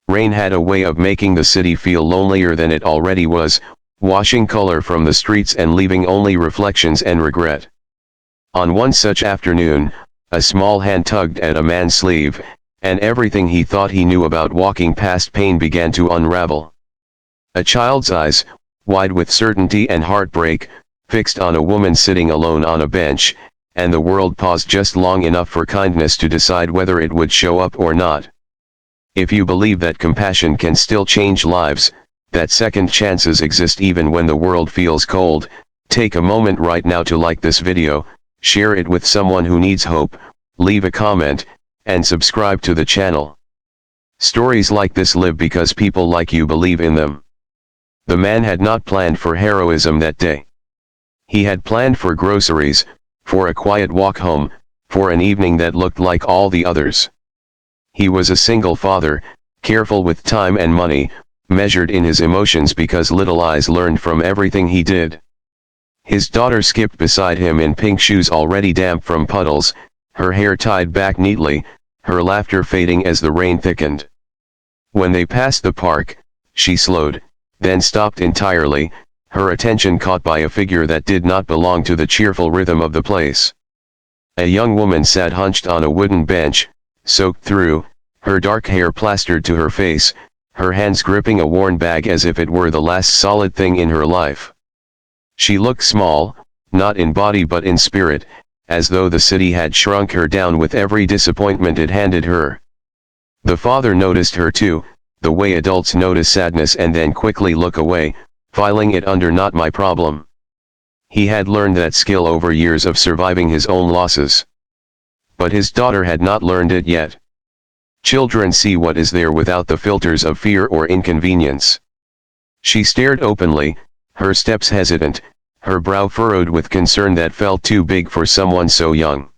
Rain had a way of making the city feel lonelier than it already was, washing color from the streets and leaving only reflections and regret. On one such afternoon, a small hand tugged at a man's sleeve, and everything he thought he knew about walking past pain began to unravel. A child's eyes, wide with certainty and heartbreak, fixed on a woman sitting alone on a bench, and the world paused just long enough for kindness to decide whether it would show up or not. If you believe that compassion can still change lives, that second chances exist even when the world feels cold, take a moment right now to like this video, share it with someone who needs hope, leave a comment, and subscribe to the channel. Stories like this live because people like you believe in them. The man had not planned for heroism that day. He had planned for groceries, for a quiet walk home, for an evening that looked like all the others. He was a single father, careful with time and money, measured in his emotions because little eyes learned from everything he did. His daughter skipped beside him in pink shoes already damp from puddles, her hair tied back neatly, her laughter fading as the rain thickened. When they passed the park, she slowed, then stopped entirely, her attention caught by a figure that did not belong to the cheerful rhythm of the place. A young woman sat hunched on a wooden bench, soaked through, her dark hair plastered to her face, her hands gripping a worn bag as if it were the last solid thing in her life. She looked small, not in body but in spirit, as though the city had shrunk her down with every disappointment it handed her. The father noticed her too, the way adults notice sadness and then quickly look away, filing it under "not my problem." He had learned that skill over years of surviving his own losses. But his daughter had not learned it yet. Children see what is there without the filters of fear or inconvenience. She stared openly, her steps hesitant, her brow furrowed with concern that felt too big for someone so young.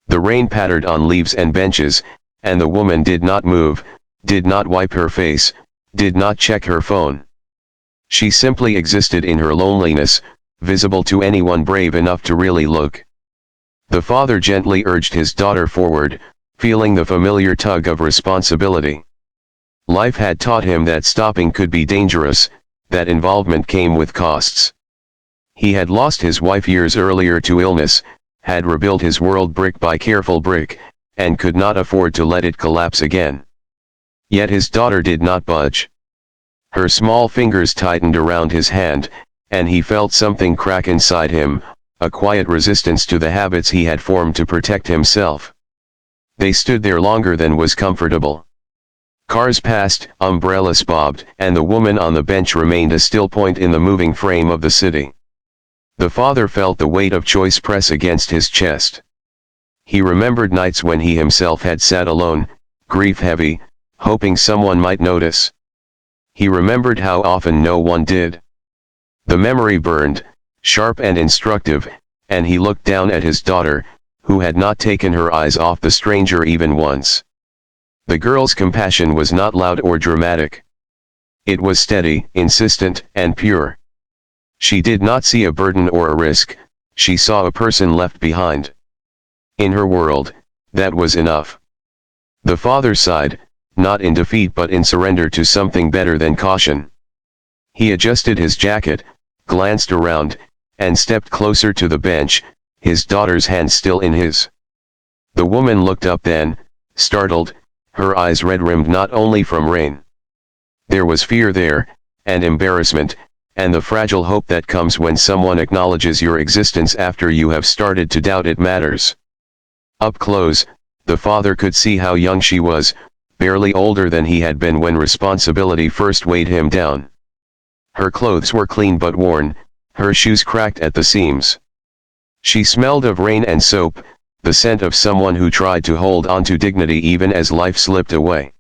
The rain pattered on leaves and benches, and the woman did not move, did not wipe her face, did not check her phone. She simply existed in her loneliness, visible to anyone brave enough to really look. The father gently urged his daughter forward, feeling the familiar tug of responsibility. Life had taught him that stopping could be dangerous, that involvement came with costs. He had lost his wife years earlier to illness, had rebuilt his world brick by careful brick, and could not afford to let it collapse again. Yet his daughter did not budge. Her small fingers tightened around his hand, and he felt something crack inside him, a quiet resistance to the habits he had formed to protect himself. They stood there longer than was comfortable. Cars passed, umbrellas bobbed, and the woman on the bench remained a still point in the moving frame of the city. The father felt the weight of choice press against his chest. He remembered nights when he himself had sat alone, grief-heavy, hoping someone might notice. He remembered how often no one did. The memory burned, sharp and instructive, and he looked down at his daughter, who had not taken her eyes off the stranger even once. The girl's compassion was not loud or dramatic. It was steady, insistent, and pure. She did not see a burden or a risk, she saw a person left behind. In her world, that was enough. The father sighed, not in defeat but in surrender to something better than caution. He adjusted his jacket, glanced around, and stepped closer to the bench, his daughter's hand still in his. The woman looked up then, startled, her eyes red-rimmed not only from rain. There was fear there, and embarrassment, and the fragile hope that comes when someone acknowledges your existence after you have started to doubt it matters. Up close, the father could see how young she was, barely older than he had been when responsibility first weighed him down. Her clothes were clean but worn, her shoes cracked at the seams. She smelled of rain and soap, the scent of someone who tried to hold on to dignity even as life slipped away.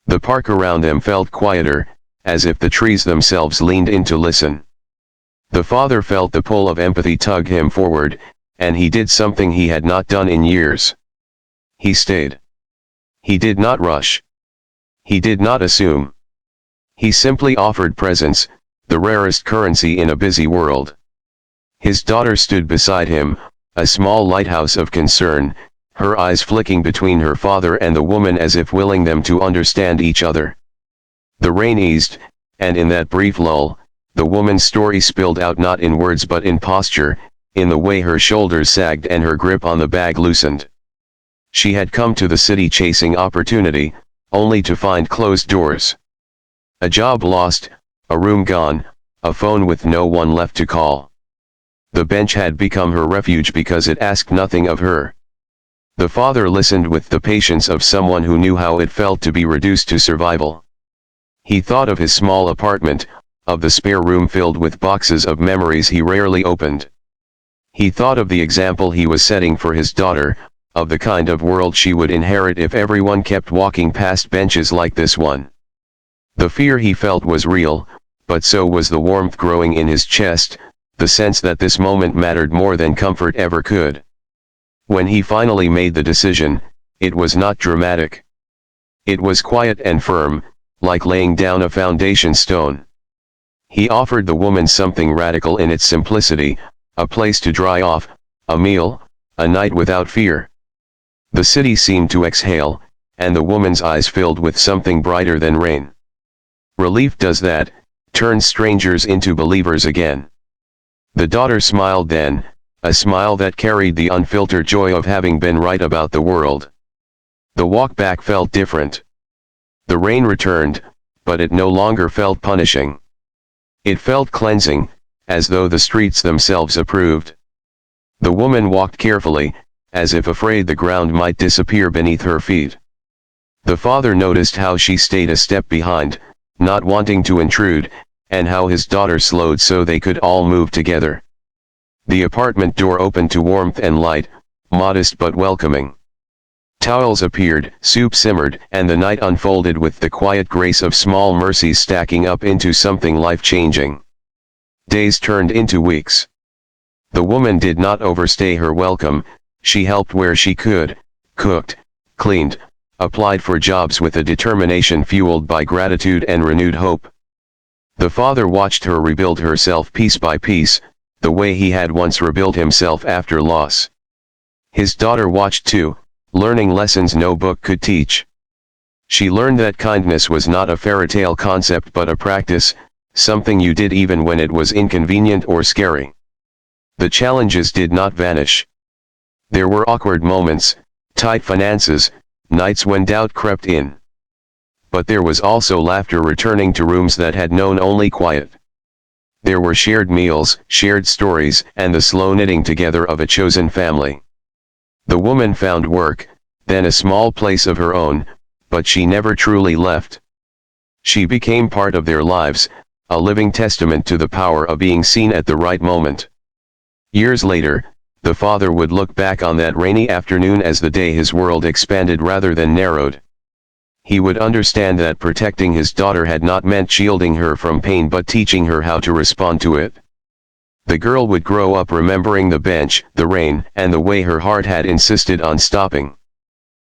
The park around them felt quieter, as if the trees themselves leaned in to listen. The father felt the pull of empathy tug him forward, and he did something he had not done in years. He stayed. He did not rush. He did not assume. He simply offered presence, the rarest currency in a busy world. His daughter stood beside him, a small lighthouse of concern, her eyes flicking between her father and the woman as if willing them to understand each other. The rain eased, and in that brief lull, the woman's story spilled out not in words but in posture, in the way her shoulders sagged and her grip on the bag loosened. She had come to the city chasing opportunity, only to find closed doors. A job lost, a room gone, a phone with no one left to call. The bench had become her refuge because it asked nothing of her. The father listened with the patience of someone who knew how it felt to be reduced to survival. He thought of his small apartment, of the spare room filled with boxes of memories he rarely opened. He thought of the example he was setting for his daughter, of the kind of world she would inherit if everyone kept walking past benches like this one. The fear he felt was real, but so was the warmth growing in his chest, the sense that this moment mattered more than comfort ever could. When he finally made the decision, it was not dramatic. It was quiet and firm, like laying down a foundation stone. He offered the woman something radical in its simplicity, a place to dry off, a meal, a night without fear. The city seemed to exhale, and the woman's eyes filled with something brighter than rain. Relief does that, turns strangers into believers again. The daughter smiled then, a smile that carried the unfiltered joy of having been right about the world. The walk back felt different. The rain returned, but it no longer felt punishing. It felt cleansing, as though the streets themselves approved. The woman walked carefully, as if afraid the ground might disappear beneath her feet. The father noticed how she stayed a step behind, not wanting to intrude, and how his daughter slowed so they could all move together. The apartment door opened to warmth and light, modest but welcoming. Towels appeared, soup simmered, and the night unfolded with the quiet grace of small mercies stacking up into something life-changing. Days turned into weeks. The woman did not overstay her welcome, she helped where she could, cooked, cleaned, applied for jobs with a determination fueled by gratitude and renewed hope. The father watched her rebuild herself piece by piece, the way he had once rebuilt himself after loss. His daughter watched too, learning lessons no book could teach. She learned that kindness was not a fairy tale concept but a practice, something you did even when it was inconvenient or scary. The challenges did not vanish. There were awkward moments, tight finances, nights when doubt crept in. But there was also laughter returning to rooms that had known only quiet. There were shared meals, shared stories, and the slow knitting together of a chosen family. The woman found work, then a small place of her own, but she never truly left. She became part of their lives, a living testament to the power of being seen at the right moment. Years later, the father would look back on that rainy afternoon as the day his world expanded rather than narrowed. He would understand that protecting his daughter had not meant shielding her from pain but teaching her how to respond to it. The girl would grow up remembering the bench, the rain, and the way her heart had insisted on stopping.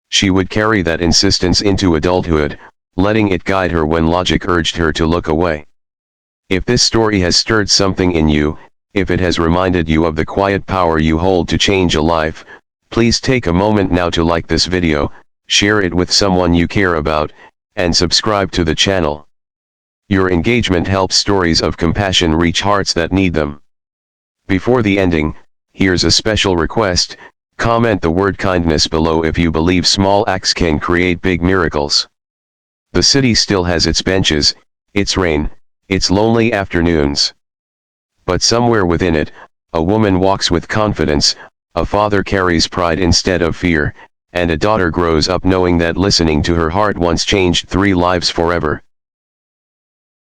She would carry that insistence into adulthood, letting it guide her when logic urged her to look away. If this story has stirred something in you, if it has reminded you of the quiet power you hold to change a life, please take a moment now to like this video, share it with someone you care about, and subscribe to the channel. Your engagement helps stories of compassion reach hearts that need them. Before the ending, here's a special request: comment the word kindness below if you believe small acts can create big miracles. The city still has its benches, its rain, its lonely afternoons. But somewhere within it, a woman walks with confidence, a father carries pride instead of fear, and a daughter grows up knowing that listening to her heart once changed 3 lives forever.